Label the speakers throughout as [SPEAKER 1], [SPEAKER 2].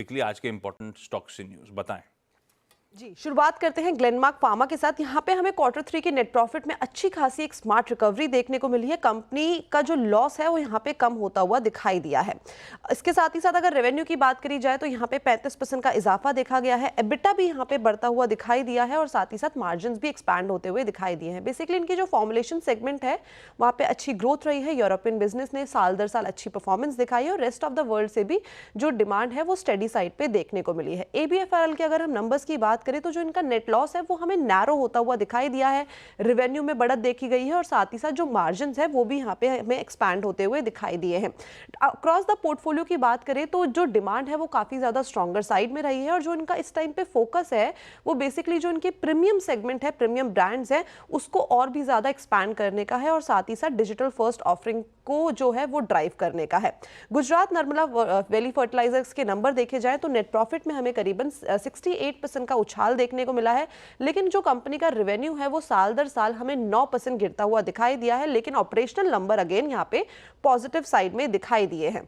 [SPEAKER 1] Basically आज के important stocks से न्यूज बताएं।
[SPEAKER 2] जी, शुरुआत करते हैं ग्लेनमार्क फार्मा के साथ। यहाँ पे हमें क्वार्टर 3 के नेट प्रॉफिट में अच्छी खासी एक स्मार्ट रिकवरी देखने को मिली है। कंपनी का जो लॉस है वो यहाँ पे कम होता हुआ दिखाई दिया है। इसके साथ ही साथ अगर रेवेन्यू की बात करी जाए तो यहाँ पे 35% का इजाफा देखा गया है। एबिटा भी यहाँ पे बढ़ता हुआ दिखाई दिया है और साथ ही साथ मार्जिन भी एक्सपैंड होते हुए दिखाई दिए हैं। बेसिकली इनकी जो फॉर्मुलेशन सेगमेंट है वहाँ पे अच्छी ग्रोथ रही है। यूरोपियन बिजनेस ने साल दर साल अच्छी परफॉर्मेंस दिखाई है और रेस्ट ऑफ द वर्ल्ड से भी जो डिमांड है वो स्टडी साइड पे देखने को मिली है। ABFRL के अगर हम नंबर्स की बात करें तो जो इनका नेट लॉस है वो हमें नैरो होता हुआ दिखाई दिया है। रेवेन्यू में बढ़त देखी गई है और साथ ही साथ जो मार्जिन है वो भी यहाँ पे हमें एक्सपैंड होते हुए दिखाई दिए हैं। अक्रॉस द पोर्टफोलियो की बात करें तो जो डिमांड है वो काफी ज्यादा स्ट्रॉन्गर साइड में रही है और जो इनका इस टाइम पे फोकस है वो बेसिकली जो इनके प्रीमियम सेगमेंट है, प्रीमियम ब्रांड्स है, उसको और भी ज्यादा एक्सपैंड करने का है और साथ ही साथ डिजिटल फर्स्ट ऑफरिंग को जो है वो ड्राइव करने का है। गुजरात नर्मला वैली फर्टिलाइजर्स के नंबर देखे जाए तो नेट प्रॉफिट में हमें करीबन 68% का उछाल देखने को मिला है, लेकिन जो कंपनी का रेवेन्यू है वो साल दर साल हमें 9% गिरता हुआ दिखाई दिया है, लेकिन ऑपरेशनल नंबर अगेन यहाँ पे पॉजिटिव साइड में दिखाई दिए हैं।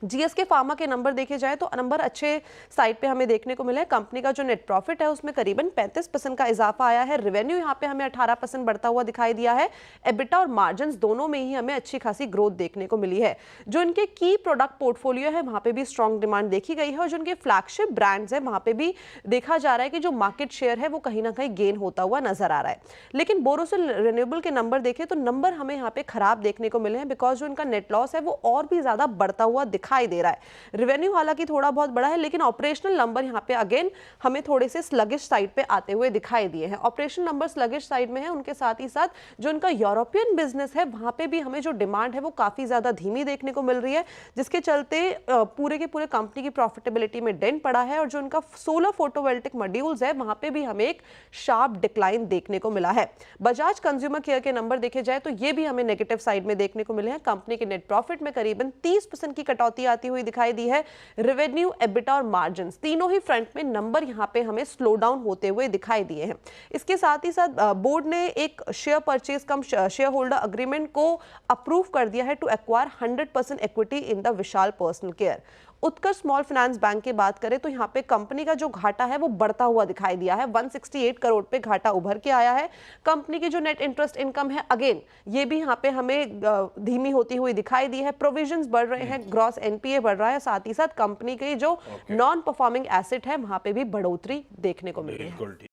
[SPEAKER 2] GSK फार्मा के नंबर देखे जाए तो नंबर अच्छे साइड पे हमें देखने को मिला है। कंपनी का जो नेट प्रॉफिट है उसमें करीबन 35% का इजाफा आया है। रेवेन्यू यहाँ पे हमें 18% बढ़ता हुआ दिखाई दिया है। एबिटा और मार्जिन्स दोनों में ही हमें अच्छी खासी ग्रोथ देखने को मिली है। जो इनके की प्रोडक्ट पोर्टफोलियो है वहाँ पे भी स्ट्रॉन्ग डिमांड देखी गई है और जो इनके फ्लैगशिप ब्रांड्स है वहाँ पे भी देखा जा रहा है कि जो मार्केट शेयर है वो कहीं ना कहीं गेन होता हुआ नजर आ रहा है। लेकिन बोरोसिल रिन्यूएबल के नंबर देखें तो नंबर हमें यहाँ पे खराब देखने को मिले हैं, बिकॉज जो इनका नेट लॉस है वो और भी ज्यादा बढ़ता हुआ दिखाई दे रहा है। रेवेन्यू हालांकि थोड़ा बहुत बड़ा है, लेकिन ऑपरेशनल नंबर यहाँ पे अगेन हमें थोड़े से स्लगिश साइड पे आते हुए दिखाई दिए हैं। ऑपरेशनल नंबर स्लगिश साइड में है, उनके साथ ही साथ जो इनका यूरोपियन बिजनेस है वहां पे भी हमें जो डिमांड है वो काफी ज्यादा धीमी देखने को मिल रही है, जिसके चलते पूरे के पूरे कंपनी की प्रॉफिटेबिलिटी में डेंट पड़ा है और जो इनका सोलर फोटोवोल्टिक मॉड्यूल्स है वहां पे भी हमें एक शार्प डिक्लाइन देखने को मिला है। बजाज कंज्यूमर केयर के नंबर देखे जाए तो ये भी हमें नेगेटिव साइड में देखने को मिले हैं। कंपनी के नेट प्रॉफिट में करीबन 30% की कटौती आती हुई दिखाई दी है। रेवेन्यू, एबिटा और मार्जिन तीनों ही फ्रंट में नंबर यहां पे हमें स्लो डाउन होते हुए दिखाई दिए हैं। इसके साथ ही साथ बोर्ड ने एक share purchase cum share holder agreement को अप्रूव कर दिया है to acquire 100% equity in the Vishal personal care. Utkarsh small finance bank की बात करें तो यहाँ पे कंपनी का जो घाटा है वो बढ़ता हुआ दिखाई दिया है। 168 करोड़ पे घाटा उभर के आया है। कंपनी की जो नेट इंटरेस्ट इनकम है अगेन ये भी यहाँ पे हमें धीमी होती हुई दिखाई दी है। प्रोविजंस बढ़ रहे हैं, ग्रॉस NPA बढ़ रहा है, साथ ही साथ कंपनी के जो नॉन परफॉर्मिंग एसेट है वहां पे भी बढ़ोतरी देखने को मिली है।